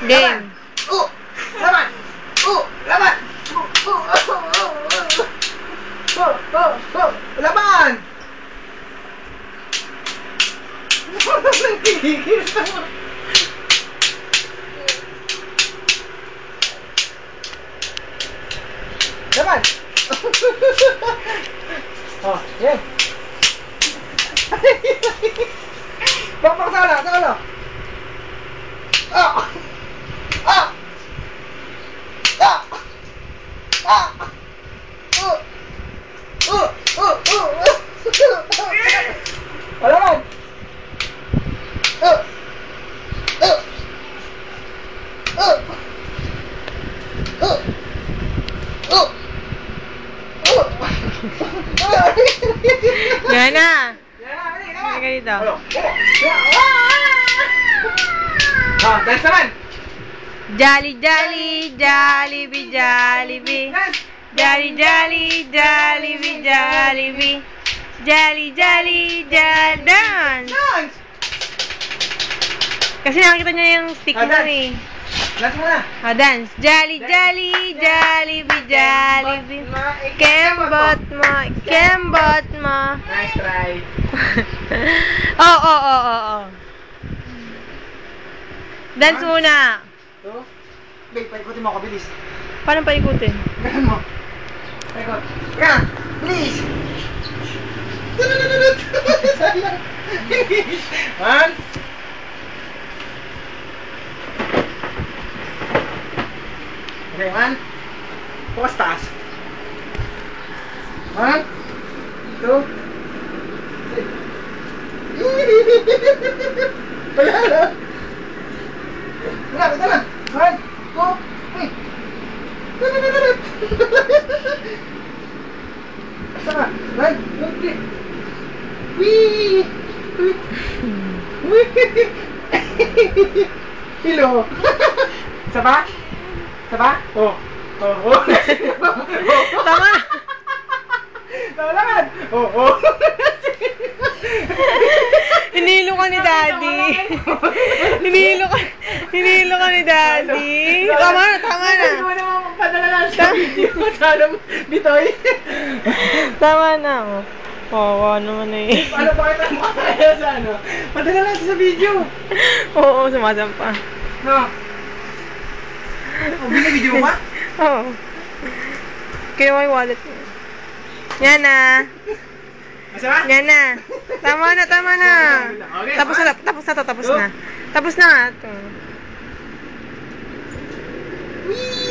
Game. Laban! Laban! Laban! Nagigil naman. Laban! Oh, yan. Bakbak sa ulo, sa ulo. Ah! Ah! Ah! Ah! Wala man. Yan na. Halika dito. Ah, dance naman. Jolly, jolly, Jollibee, Jollibee. Jolly, jolly, Jollibee, Jollibee. Jolly, jolly, jolly. Dance! Dance! Kasi nakakita niya yung stick mo dance. eh. Dance muna. Dance. Jolly, jolly, Jollibee, Jollibee. Kembot mo, kembot mo. Nice try. Oo. Dance muna. So, babe, paikutin mo ako, bilis. Paano paikutin? Ganun mo. Paikot. Yan, bilis. Sayang. One. Okay, one. Focus taas. 1, 2, 3. Wala na. Wala, ito lang. 1, 2, 3. Asa ka? 1, 2, 3. Wee! Hello. Isa ba? Isa ba? Oh. Tama. Tama naman. Oh. Hinihilo ka ni Daddy. Hinihilo ka ni Daddy. Tama na. Hindi mo naman magpadala lang sa video. Sana bitoy. Tama na. Wawa naman eh. Ano pa kita makakaya sa ano? Padala lang sa video. Oo, sumasampa. No. Binibidyo mo ba? Oo. Kinuha yung wallet mo. Yan na. Masama? Yan na. Tama na. Okay, Tapos na. Tapos na. Tapos na ito. Wee!